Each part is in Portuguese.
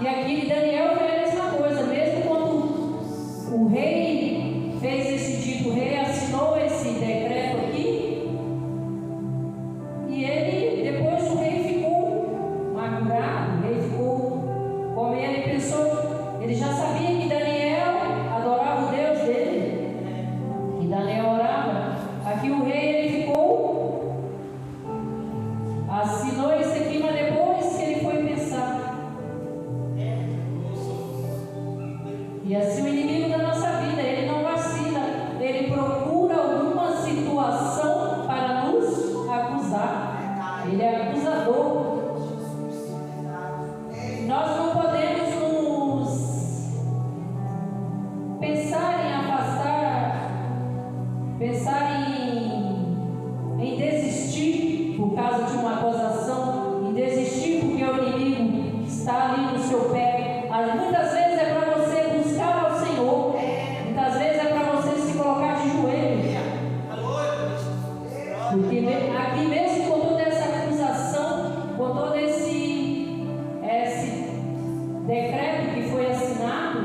aqui Daniel foi a mesma coisa, mesmo quando o rei fez esse tipo, o rei assinou esse decreto aqui, e ele, depois o rei ficou magoado, o rei ficou, como ele pensou, ele já sabia que Daniel adorava o Deus dele, que Daniel orava. Aqui o rei, ele ficou, assinou isso aqui, mas depois que ele foi pensar. E assim o inimigo da nossa vida, ele não vacila, ele procura alguma situação para nos acusar. Ele é acusador. Nós não podemos nos pensar em afastar, pensar em desistir por causa de uma acusação, em desistir porque o inimigo está ali no seu pé. Muitas vezes é para você buscar ao Senhor, muitas vezes é para você se colocar de joelho, porque aqui mesmo com toda essa acusação, com todo esse decreto que foi assinado,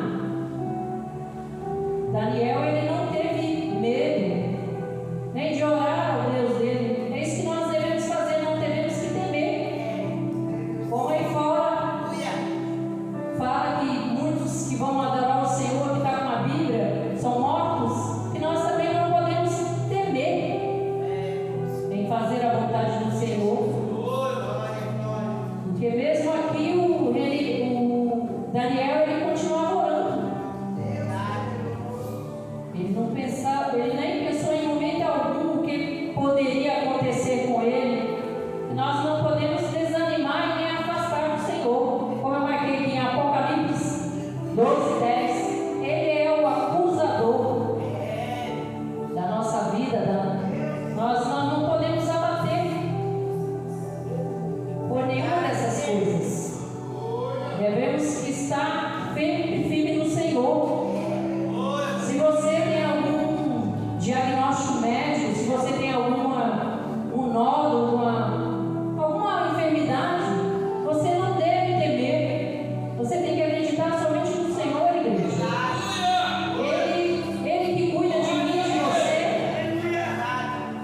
Daniel, ele não teve medo nem de orar ao Deus dele. É isso que nós devemos fazer, não devemos que temer. Como aí fora fala que muitos que vão adorar o Senhor, que está com a Bíblia, são mortos, e nós também não podemos temer em fazer a vontade do Senhor. Porque mesmo aqui o Daniel, ele continuava orando. Ele não pensava, ele nem pensou em momento algum o que poderia acontecer com ele. Nós não podemos desanimar e nem afastar do Senhor. Como eu marquei aqui em Apocalipse 12:10, ele é o acusador da nossa vida. Nós não podemos abater por nenhuma dessas coisas. Devemos estar firme no Senhor. Se você tem algum diagnóstico médico, se você tem um nódulo, alguma enfermidade, você não deve temer. Você tem que acreditar somente no Senhor, igreja. Ele que cuida de mim e de você.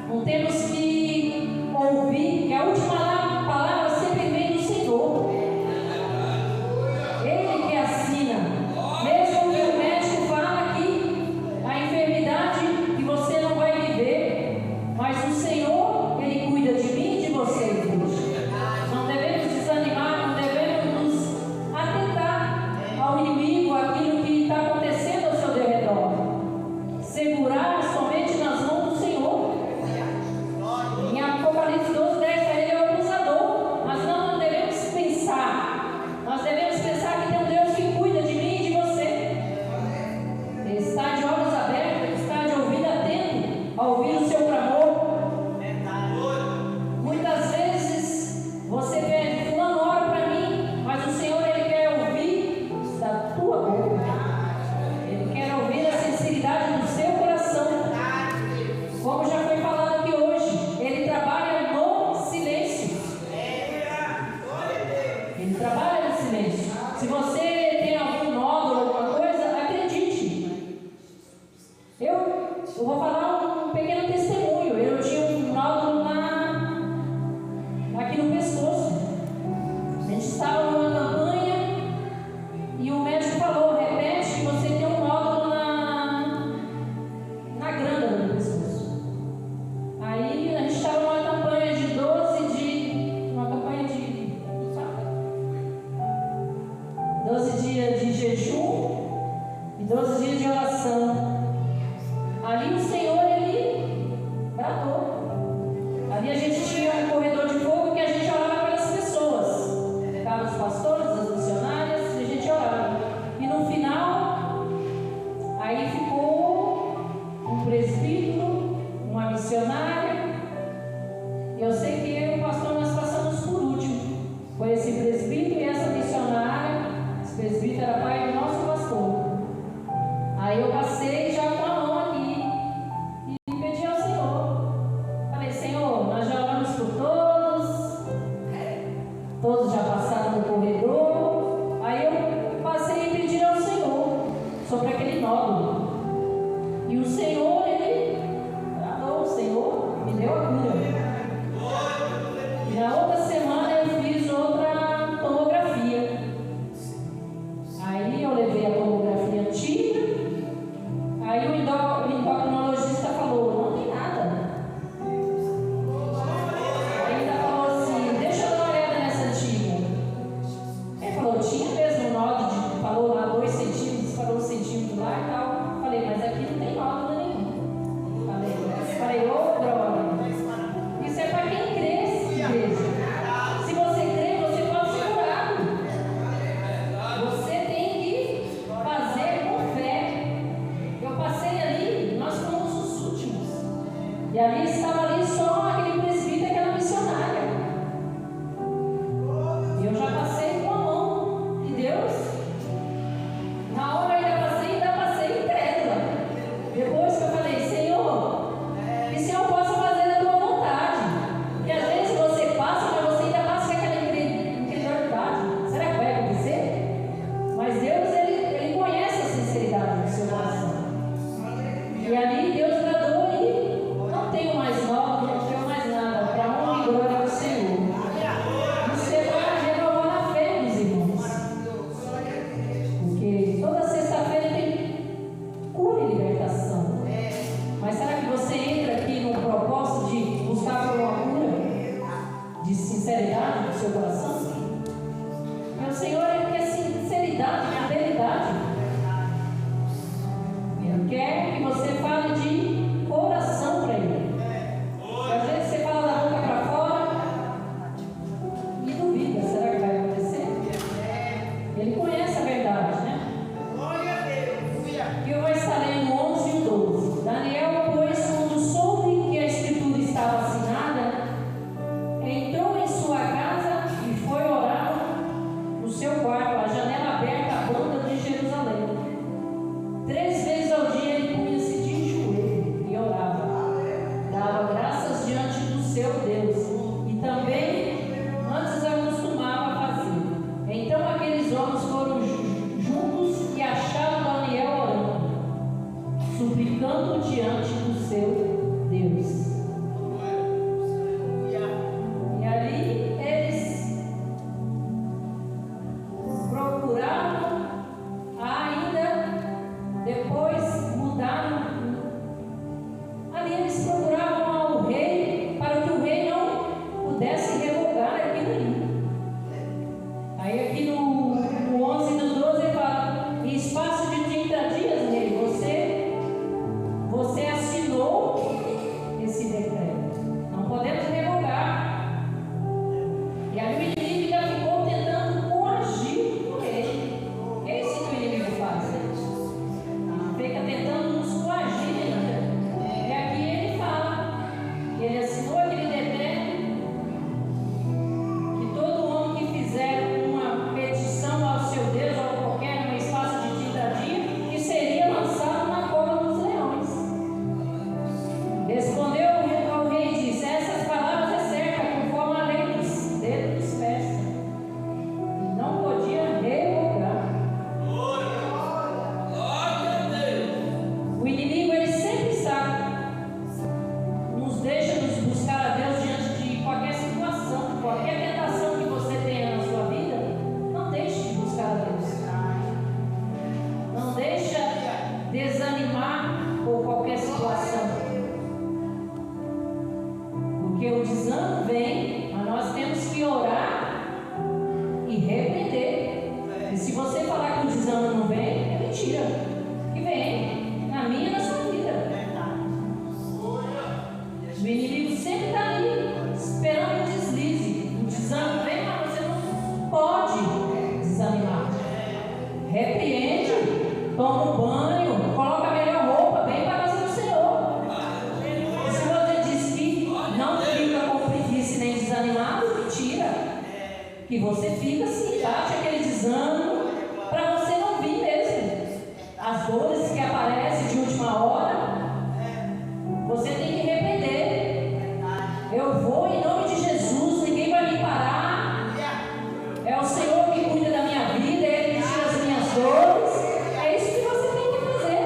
Não temos que ouvir que a última palavra sempre vem do Senhor. Ele que assina. Mesmo que o médico fala que a enfermidade que você não vai viver, mas o Senhor, ele cuida de mim e de você, igreja. Não devemos desanimar, não devemos nos atentar ao inimigo, aquilo que está acontecendo ao seu derredor. Segurar somente nas mãos do Senhor. Em Apocalipse 12:10, ele é o acusador, mas nós não devemos pensar. Nós devemos pensar que tem um Deus que cuida de mim e de você. Ele está de olhos abertos, ele está de ouvido atento a ouvir o seu clamor. Muitas vezes você pede, fulano, ora para mim, mas o Senhor, ele quer ouvir da tua boca. Ele quer ouvir a sinceridade do seu coração. Como já foi falado aqui hoje, ele trabalha no silêncio. Ele trabalha no silêncio. Se você tem algum nódulo, alguma coisa, acredite. Eu vou falar um pequeno testemunho. Eu tinha um nódulo aqui no pescoço. A gente estava numa campanha e o médico falou: repete que você tem um nódulo na grana do pescoço. Aí a gente estava numa campanha de 12 dias de jejum e 12 dias de oração. Ali o Senhor, ele bradou. Ali a gente tinha um corredor de fogo que a gente orava pelas pessoas. Ficavam os pastores, as missionárias, e a gente orava. E no final, aí ficou um presbítero, uma missionária. Eu sei que eu e o pastor, nós passamos por último. Foi esse presbítero e essa missionária. Esse presbítero era pai do nosso pastor. Aí eu passei já com a mão aqui e pedi ao Senhor. Falei: Senhor, nós já oramos por todos já passaram no corredor. Aí eu sinceridade do seu coração? Meu Senhor, Ele quer sinceridade, fidelidade. Ele quer que você fale de coração para Ele. Às vezes você fala da boca para fora e duvida, será que vai acontecer? Ele conhece a verdade, né? E eu vou estar lendo 11 e 12. Daniel, pois, quando soube que a escritura estava assinada, entrou em sua casa e foi orar no seu quarto, a janela aberta à banda de Jerusalém. 3 vezes ao dia ele punha-se de joelho e orava, dava graças diante do seu Deus, e também antes acostumava fazer. Então aqueles homens foram juntos e acharam Daniel orando, suplicando diante do seu Deus. E ali eles procuraram, ainda depois mudaram. Ali eles procuravam ao rei, para que o rei não pudesse revogar aquilo ali. Aí aqui no 11 e no 12 ele fala: em espaço de 30 dias, rei, você assinou esse decreto. Não podemos revogar. E aí o inimigo ainda ficou tentando coagir o rei. É isso que o inimigo faz, fica tentando nos coagir ainda. E aqui ele fala que ele assinou aquele decreto, que todo homem que fizer uma petição ao seu Deus ou qualquer, no espaço de 30 dias, que seria lançado na cova dos leões. Respondeu ao rei e disse: essas palavras é certa, conforme a lei dos dedos dos persas. Não podia revogar. O inimigo, ele sempre sabe, nos deixa nos buscar a Deus diante de qualquer situação, qualquer tentação que você tenha na sua vida. Não deixe de buscar a Deus. Não deixa desanimar por qualquer situação, porque o desânimo vem, mas nós temos que orar e repreender. E se você falar que o desânimo não vem, é mentira. Que vem na minha e na sua vida. O inimigo sempre está ali, esperando um deslize. O desânimo vem, mas você não pode desanimar. Repreende, toma um banho, coloca a melhor roupa, vem para a casa do Senhor. E se você diz que não fica com preguiça nem desanimado, mentira. Que você fica assim, bate aquele desânimo para você não vir mesmo. As dores que aparecem de última hora, você tem que repreender. Eu vou em nome de Jesus, ninguém vai me parar. É o Senhor que cuida da minha vida, é Ele que tira as minhas dores. É isso que você tem que fazer.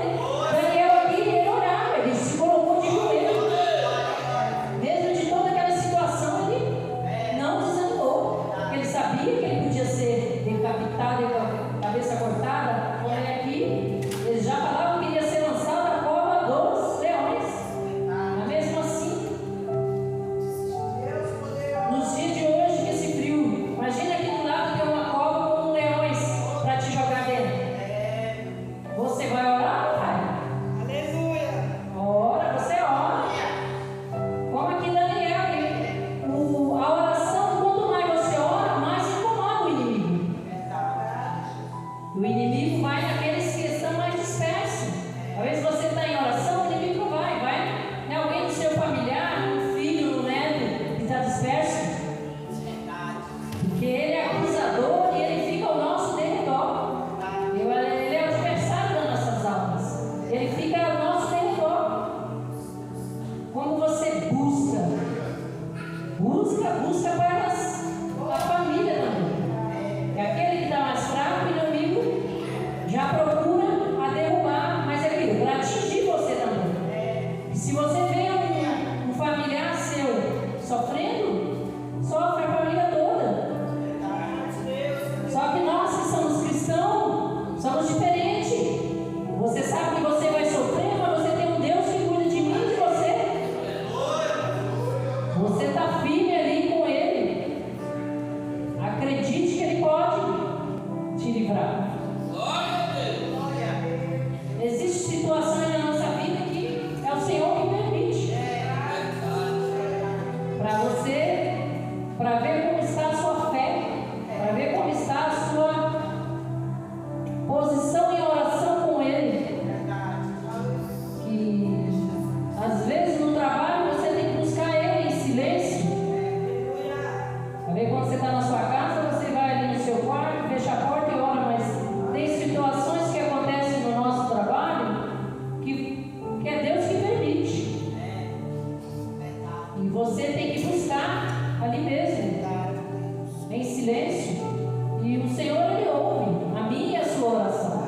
Daniel aqui, ele orava, ele se colocou de joelho. Mesmo de toda aquela situação, ele não desanimou. Ele sabia que ele podia ser decapitado e com a cabeça cortada. Olha aqui, eles já falavam que iria ser lançado na cova dos leões. Mas mesmo assim, Às vezes, quando você está na sua casa, você vai ali no seu quarto, fecha a porta e ora, mas tem situações que acontecem no nosso trabalho que é Deus que permite. E você tem que buscar ali mesmo, em silêncio. E o Senhor, Ele ouve a minha e a sua oração.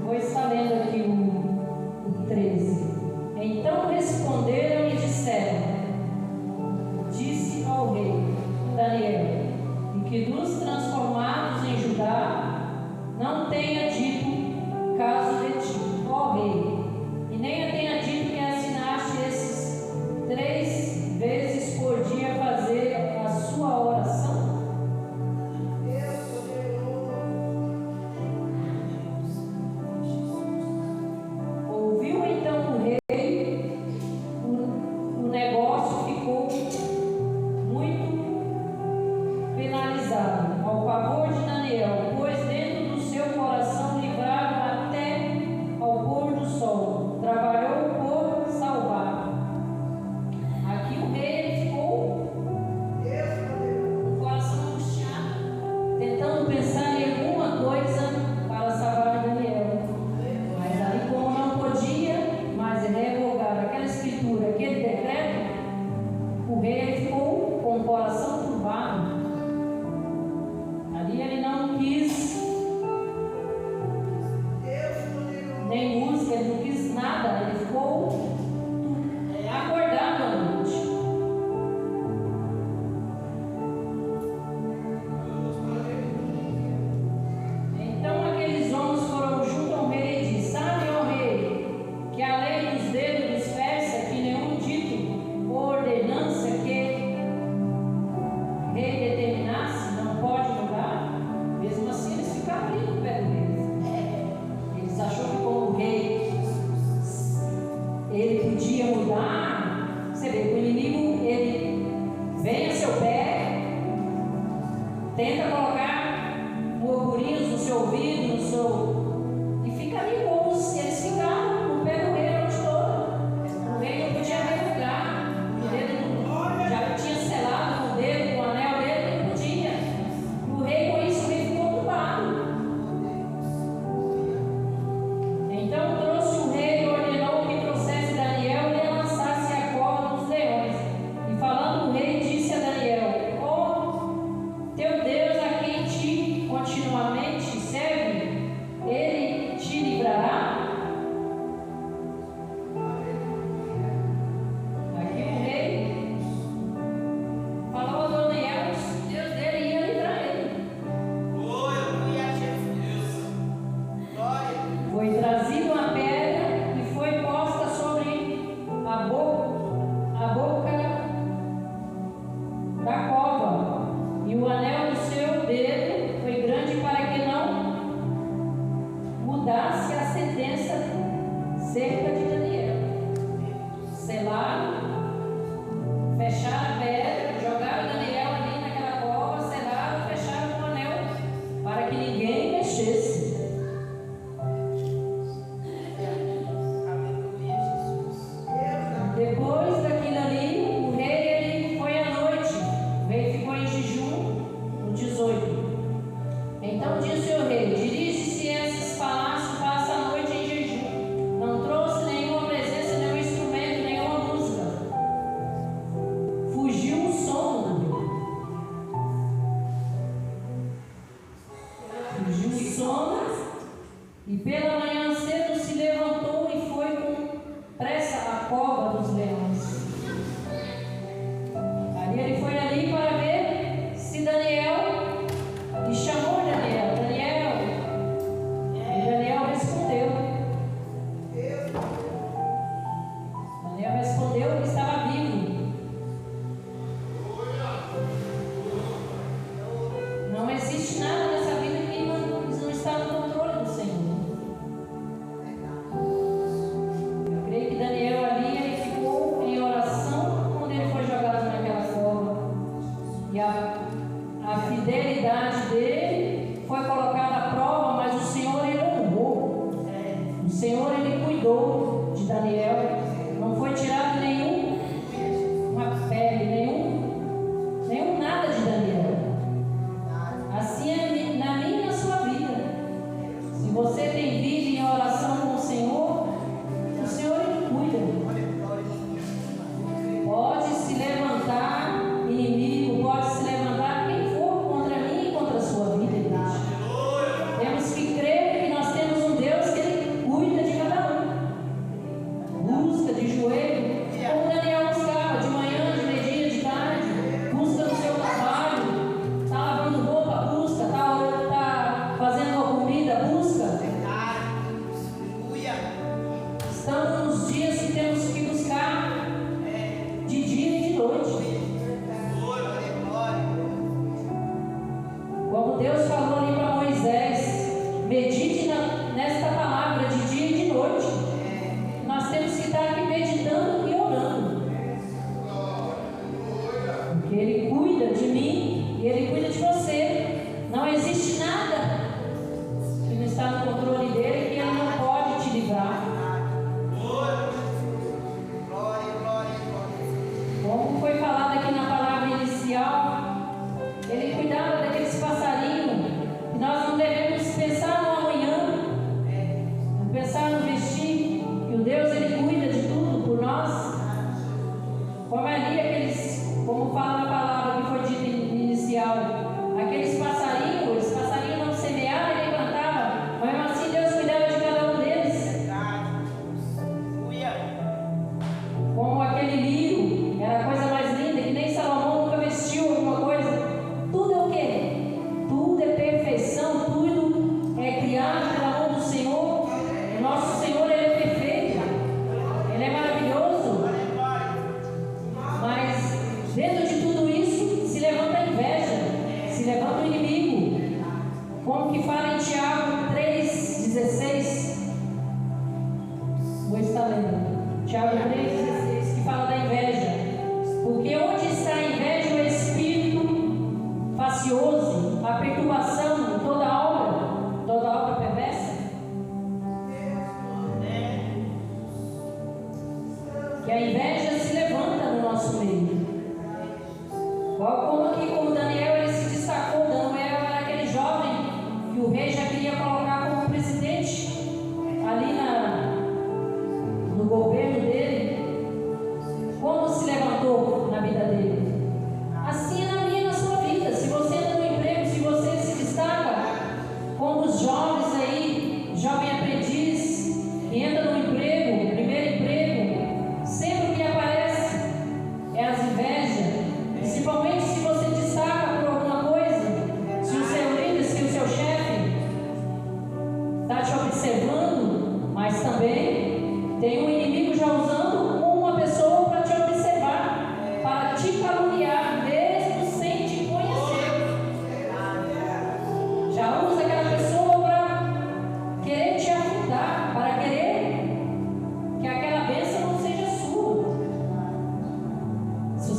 Vou estar lendo aqui o 13. Então responderam e disseram: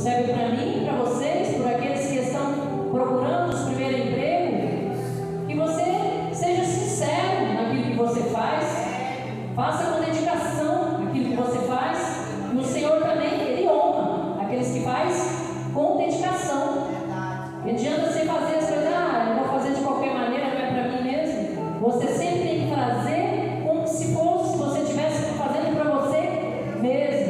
serve para mim e para vocês, por aqueles que estão procurando os primeiros empregos, que você seja sincero naquilo que você faz, faça com dedicação aquilo que você faz, e o Senhor também, Ele honra aqueles que faz com dedicação. Não adianta você fazer as coisas, eu vou fazer de qualquer maneira, não é para mim mesmo. Você sempre tem que fazer como se fosse, se você estivesse fazendo para você mesmo.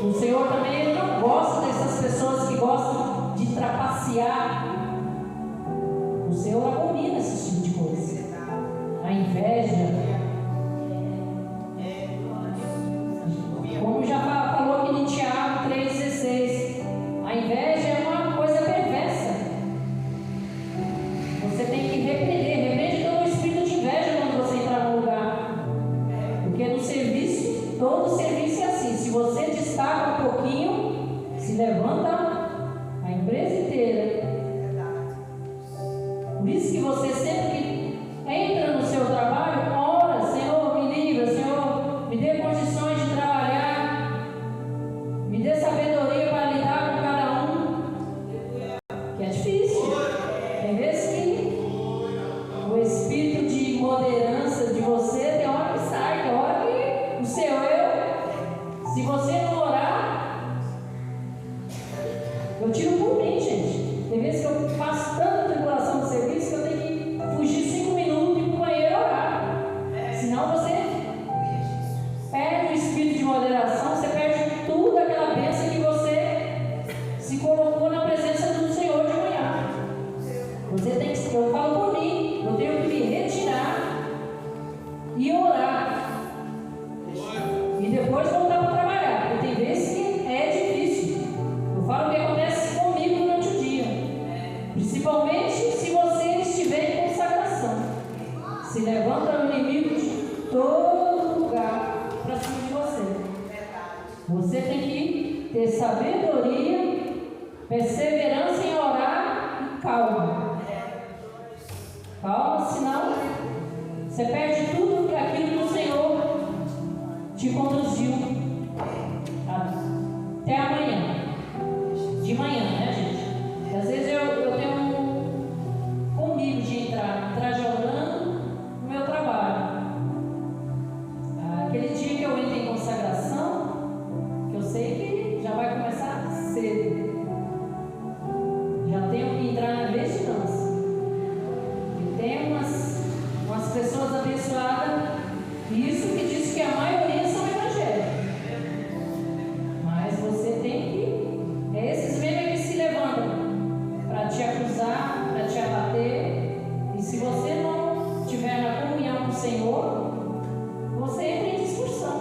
O Senhor também, Ele não gosta dessas pessoas que gostam de trapacear. O Senhor abomina esse tipo de coisa. A inveja. Como já falou aqui em Tiago 3,16, a inveja é uma coisa perversa. Você tem que repreende todo o espírito de inveja quando você entrar no lugar. Porque no serviço, todo serviço é assim. Se você destaca um pouquinho, se levanta a empresa inteira. Por isso que você sempre que entra no seu trabalho, ora, Senhor, me livra, Senhor, me dê condições de trabalhar, me dê sabedoria para lidar com cada um, que é difícil. Tem vezes que o espírito de moderância de você tem hora que sai, tem hora que o seu eu, se você não orar, eu tiro por mim, gente. Tem vezes que eu faço tanta tribulação do serviço que eu tenho que fugir 5 minutos e ir para o banheiro orar. Senão você perde o espírito de moderação, você perde tudo aquela bênção que você se colocou na presença do Senhor de manhã. Você tem que, eu falo por mim, eu tenho que me retirar e orar. E depois voltar para trabalhar. Porque tem vezes que é difícil. Eu falo o que acontece comigo durante o dia. Principalmente se você estiver em consagração. Se levanta o inimigo de todo lugar para cima de você. Você tem que ter sabedoria, perseverança em orar e calma. Calma, senão você perde tudo aquilo que o Senhor te conduziu até amanhã. De manhã, né, gente? Às vezes eu tenho comigo de entrar jogando no meu trabalho. Aquele dia que eu entro em consagração, que eu sei que já vai começar cedo. Já tenho que entrar na vigilância. E tem umas pessoas abençoadas, e isso que diz que a maioria são evangélicos. Mas você tem que. É esses mesmos que se levantam para te acusar, para te abater. E se você não estiver na comunhão com o Senhor, você entra em discussão.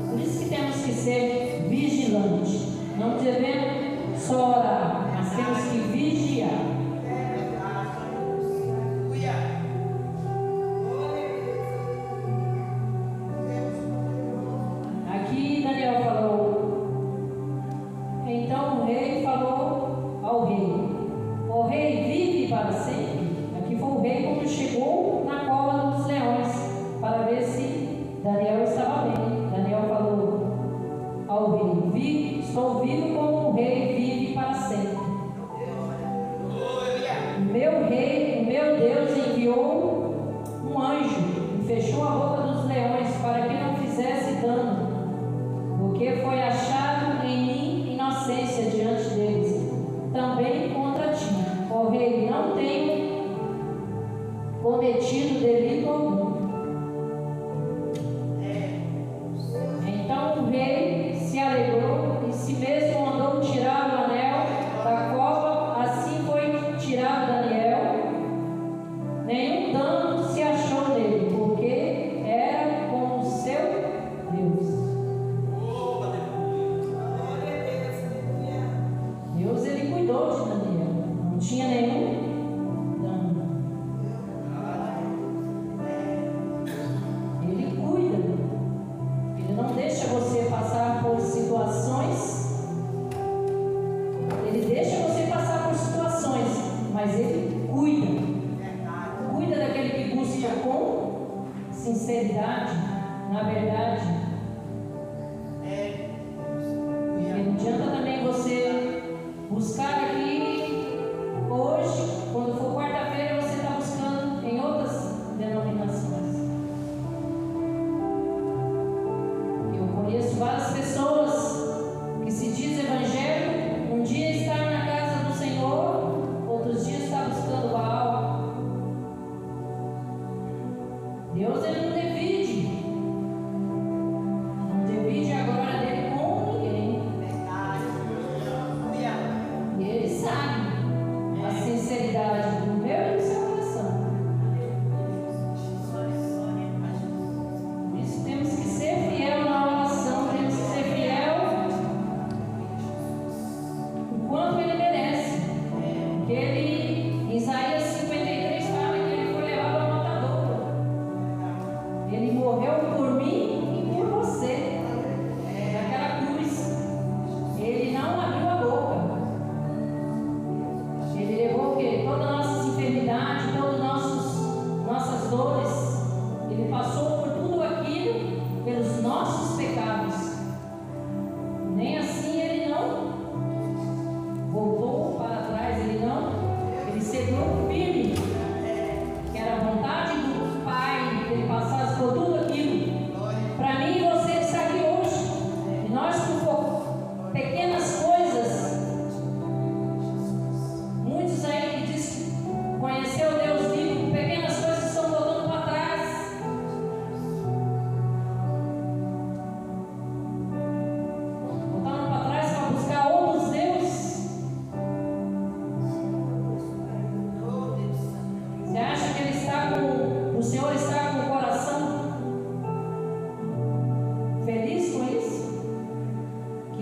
Por isso que temos que ser vigilantes. Não devemos só orar, mas temos que vigiar. Aqui Daniel falou. Então o rei falou ao rei: o rei vive para sempre. Aqui foi o rei quando chegou na cova dos leões para ver se Daniel estava bem. Daniel falou ao rei: estou vivo como o rei vive para sempre. Meu rei, o meu Deus enviou um anjo e fechou a boca dos leões para que não fizesse dano, porque foi achado em mim inocência diante deles, também contra ti, ó rei, não tenho cometido delito algum. Então o rei se alegrou e si mesmo mandou tirar o anel da cova, assim foi tirado Daniel. Nenhum dano se achou nele, porque era com o seu Deus. Deus, ele cuidou de Daniel, não tinha nenhum dano.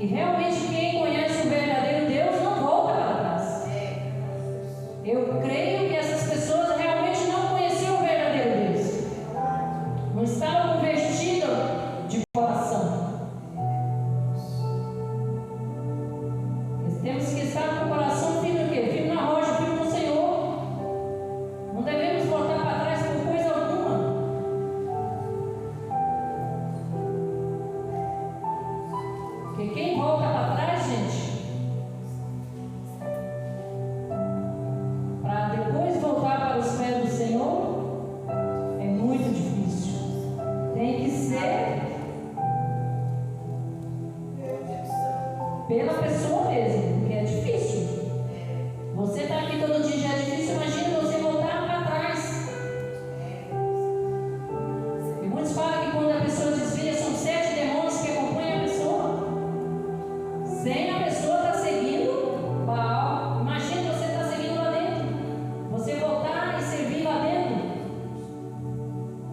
E realmente quem conhece o verdadeiro Deus não volta para trás. Eu creio que essas pessoas realmente não conheciam o verdadeiro Deus. Não estavam convertidas de coração. Temos que estar com o coração firme no quê? Firme na rocha, firme no Senhor. Não devemos voltar para trás por coisa alguma. Porque quem volta para trás, gente, para depois voltar para os pés do Senhor, é muito difícil. Tem que ser pela pessoa mesmo, porque é difícil. Você está aqui todo dia já é difícil, imagina você voltar para trás. E muitos falam que quando a pessoa desvia, são 7 demônios que acompanham a pessoa. Sem a pessoa estar seguindo Baal. Imagina você estar seguindo lá dentro. Você voltar e servir lá dentro.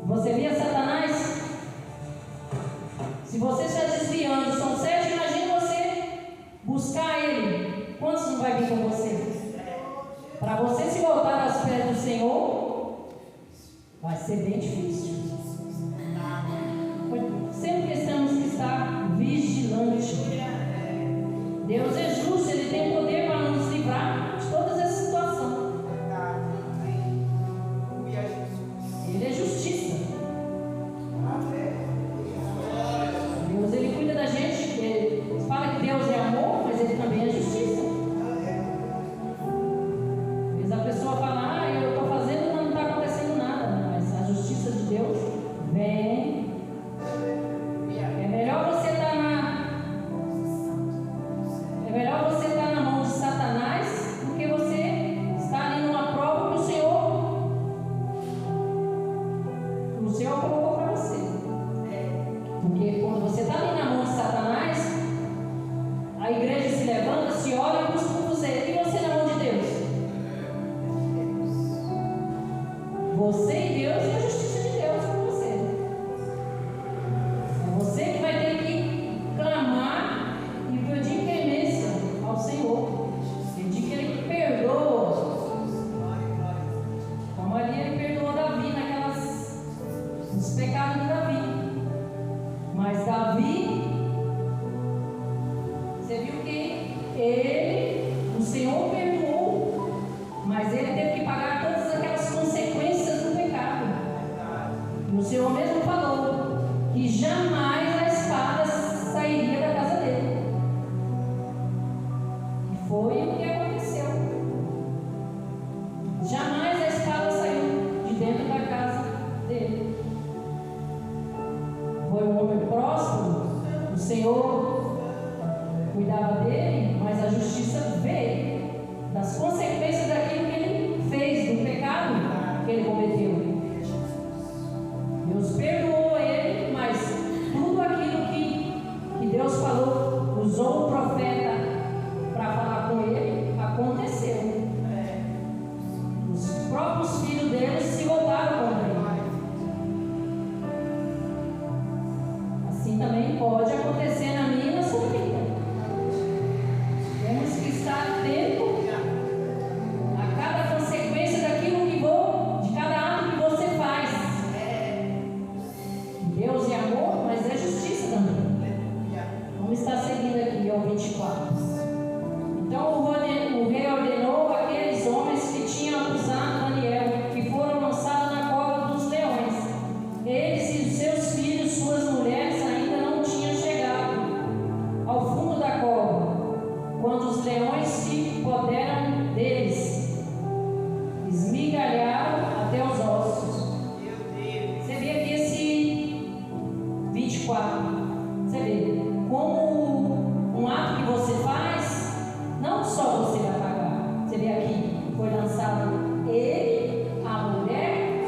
Você via Satanás. Se você está desviando, são 7, imagina você buscar ele. Quantos não vai vir com você? Para você se voltar aos pés do Senhor, vai ser bem difícil. Sempre temos que estar vigilantes. Deus é justo, Ele tem poder para nos livrar de todas essas situações. Ele é justiça. Deus, Ele cuida da gente. Ele fala que Deus é amor, mas Ele também é justiça. Às vezes a pessoa fala, eu estou fazendo, mas não está acontecendo nada. Mas a justiça de Deus vem. É melhor você estar na mão de Satanás do que você estar ali numa prova que o Senhor colocou para você. Porque quando você está ali na mão de Satanás, a igreja se levanta, se ora e busca por você. E você na mão de Deus? Você e Deus e a justiça de Deus por você. É você que vai ter que clamar e pedir clemência ao Senhor. Pedir que Ele perdoa. Como ali Ele perdoou Davi nos pecados de Davi. Mas Davi, você viu que o Senhor perdoou, mas ele teve que pagar todas aquelas consequências do pecado. E o Senhor mesmo falou que jamais a espada sairia da casa dele. E foi o que aconteceu. Jamais a espada saiu de dentro da casa dele. Foi um homem próspero, o Senhor cuidava dele, mas a justiça veio das consequências daquilo que ele fez, do pecado que ele cometeu. Deus perdoou ele, mas tudo aquilo que Deus falou, usou o profeta para falar com ele, aconteceu. Os próprios filhos dele se voltaram contra ele. Assim também pode acontecer na minha e na sua vida. Temos que estar atento a cada consequência daquilo de cada ato que você faz. Deus é amor, mas é justiça também. Vamos estar seguindo aqui ao 24. Então o rei ordenou aqueles homens que tinham acusado Daniel, que foram lançados na cova dos leões. Eles e os seus filhos, suas mulheres, ainda não tinham chegado ao fundo da cova, quando os leões se apoderam deles, esmigalharam até os ossos. Você vê aqui esse 24. Você vê como um ato que você faz, não só você vai pagar. Você vê aqui, foi lançado ele, a mulher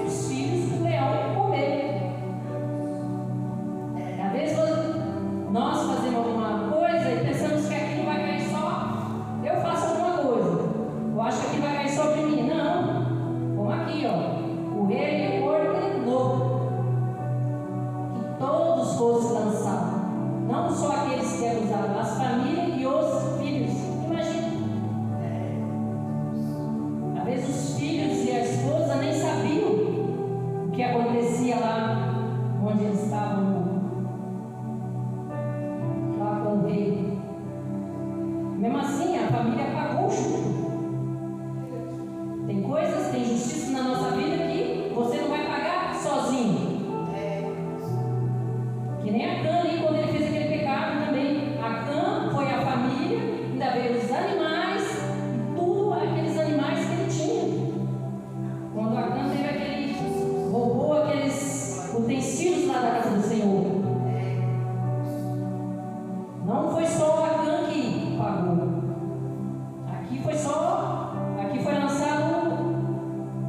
Não foi só o Acã que pagou. Aqui foi lançado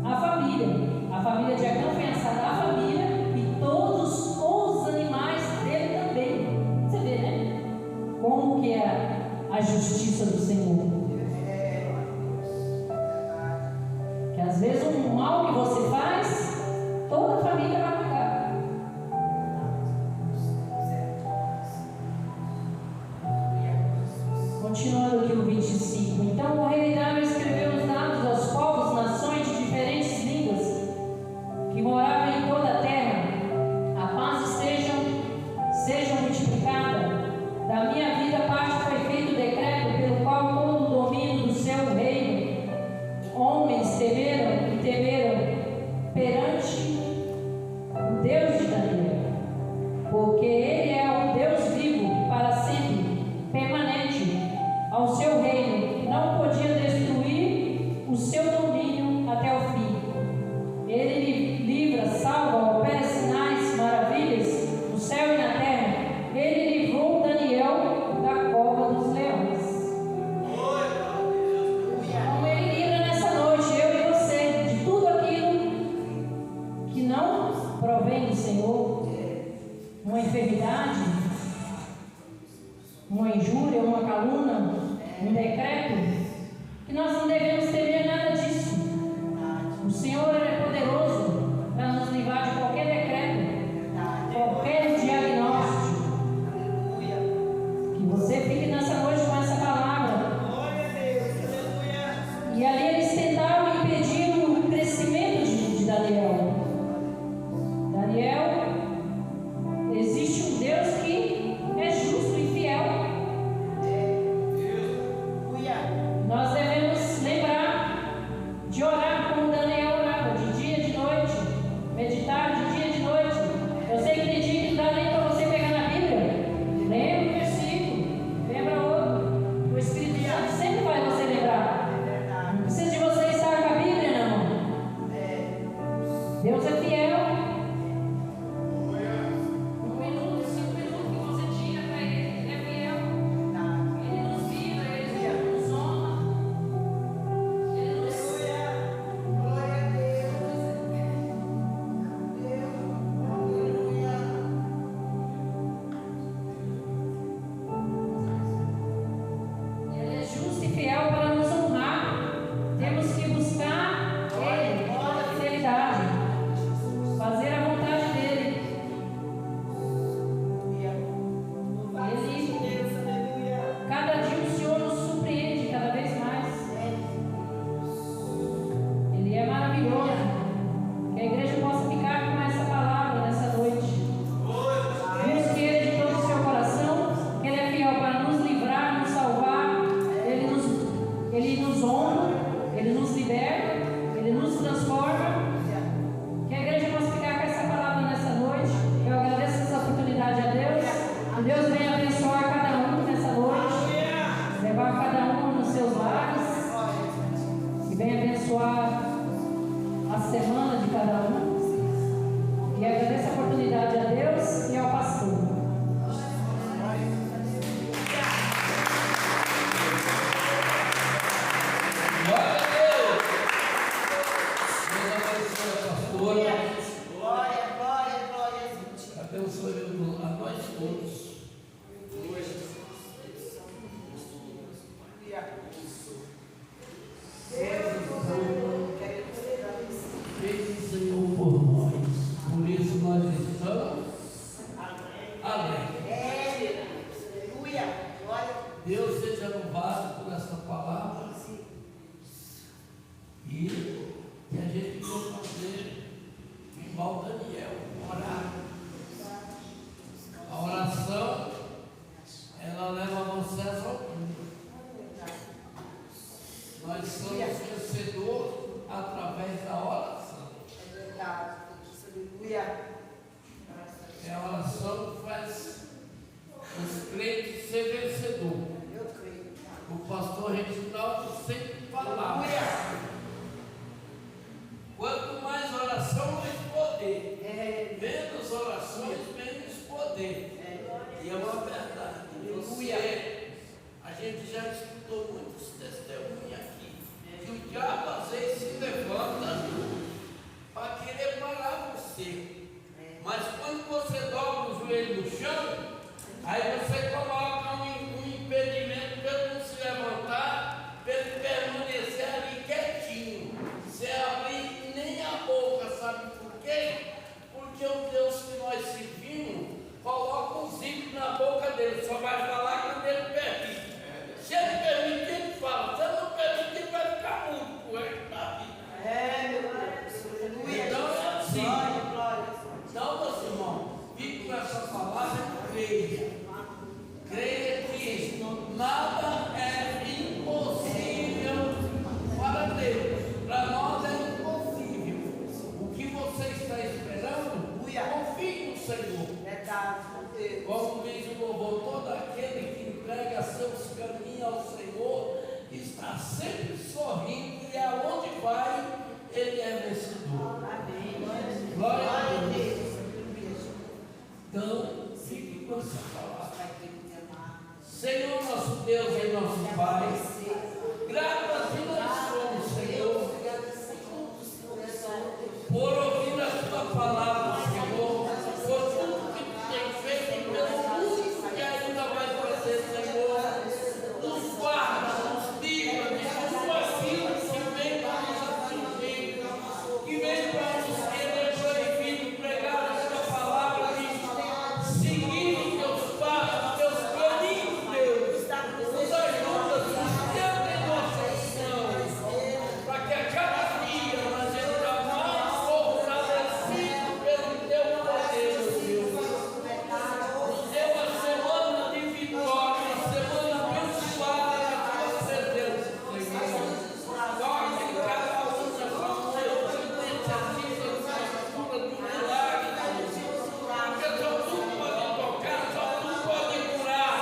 a família. A família de Acã foi lançada a família e todos os animais dele também. Você vê, né? Como que é a justiça do Senhor. Que às vezes um mal que você faz, toda a família vai pagar. Continuando aqui no 25. Então o rei Dário escreveu os dados aos povos, nações de diferentes línguas que moravam em toda a terra. A paz seja multiplicada. Da minha vida parte foi feito o decreto pelo qual todo o domínio do seu reino, homens temeram perante o Deus de Daniel, porque ele é o Deus vivo que para sempre permanente ao seu reino, não podia destruir o seu domínio até o fim. Ele livra, salva, opera sinais, maravilhas no céu e na terra. Ele livrou Daniel da cova dos leões. Como ele livra nessa noite, eu e você, de tudo aquilo que não provém do Senhor, uma enfermidade, uma injúria, uma calúnia, um decreto, que nós não devemos temer nada disso. O Senhor é poderoso para nos livrar de qualquer decreto, qualquer diagnóstico. Que você fique nessa noite com essa palavra. E ali eles tentavam impedir o crescimento de Daniel. Daniel, existe um Deus que é justo e fiel. Nós devemos lembrar de orar como Daniel orava, de dia e de noite, meditar de dia e de noite. Eu sei que tem dia que não dá nem para você pegar na Bíblia. Lembra um versículo, lembra outro. O Espírito Santo sempre faz você lembrar. Não precisa de você estar com a Bíblia, não. Deus é fiel. A semana de cada um, e agradeço a oportunidade a Deus e ao pastor. Glória a Deus! Deus abençoe a pastora. Glória. Abençoe a nós todos. Fez o Senhor por nós, por isso nós estamos alegres. Deus seja louvado por essa palavra e que a gente possa fazer igual Daniel, orar. A oração, ela leva vocês ao mundo. Nós somos vencedores através da oração. É a oração que faz os crentes ser vencedor. O pastor Reginaldo sempre falava: quanto mais oração, mais poder. Menos orações, menos poder. E é uma verdade. já escutou muitos testemunhos aqui, que o diabo às vezes se levanta para querer parar você. Mas quando você dobra o joelho no chão, aí você coloca um impedimento para ele não se levantar, para ele permanecer ali quietinho. Você abrir nem a boca, sabe por quê? Porque o Deus que nós servimos coloca um zico na boca dele, só vai falar quando ele permite. Se ele permitir, ele fala. Se ele não permitir, vai ficar mudo com ele da vida. Meu Deus. Então é assim. Então, meus irmãos, fique com essa palavra e creia. Creia que nada é impossível para Deus. Para nós é impossível. O que você está esperando, confie no Senhor. Como diz o louvor, todo aquele que entrega seus caminhos ao Senhor está sempre sorrindo e aonde vai, ele é vencedor. Glória a Deus. Então, fique com essa palavra. Senhor nosso Deus e nosso Pai, graças nós somos, Senhor, por ouvir a tua palavra, Senhor, por tudo que tu tem feito, pelo muito que ainda vai fazer, Senhor. Nos guarda, nos livra de tudo aquilo que vem para nos atingir, que vem para nos querer proibir, pregar a tua palavra, de seguir os teus passos, teus caminhos, Deus. Nos ajuda, sustenta em nossas mãos, para que a cada dia nós entramos mais fortalecidos pelo teu poder, Deus. Nos deu a semana de vitória, a semana abençoada da tua presença, Senhor. Toque em cada um nessa noite, necessita de uma cura, de um milagre, porque só tu pode tocar, só tu pode curar,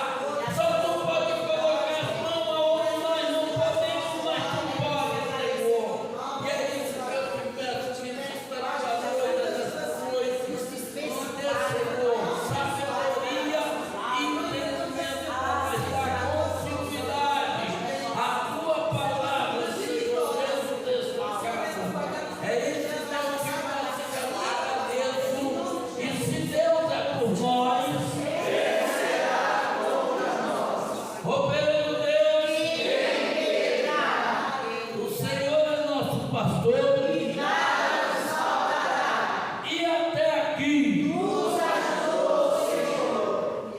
só tu pode colocar as mãos aonde nós não podemos, mas tu pode, Senhor. E é isso que eu te peço, ministra nessa noite, nessa noite, Senhor, sabedoria e entendimento para prestar continuidade à tua palavra, Senhor, dentro desta casa. É isso que eu te agradeço. E se Deus é por nós, operando Deus, o Senhor é nosso pastor. E até aqui.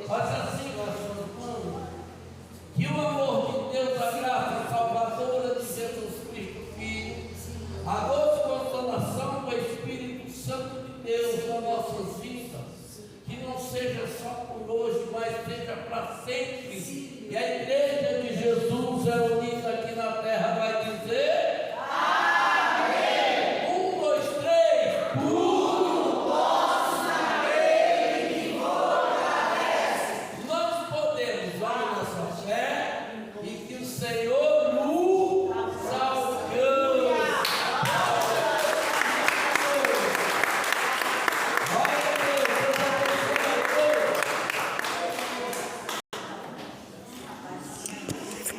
Faz assim, pastor. Que o amor de Deus, a graça salvadora de Jesus Cristo, Filho, a doce consolação do Espírito Santo de Deus nas nossas vidas, que não seja só por hoje, mas seja para sempre. E a igreja de Jesus é unida aqui na terra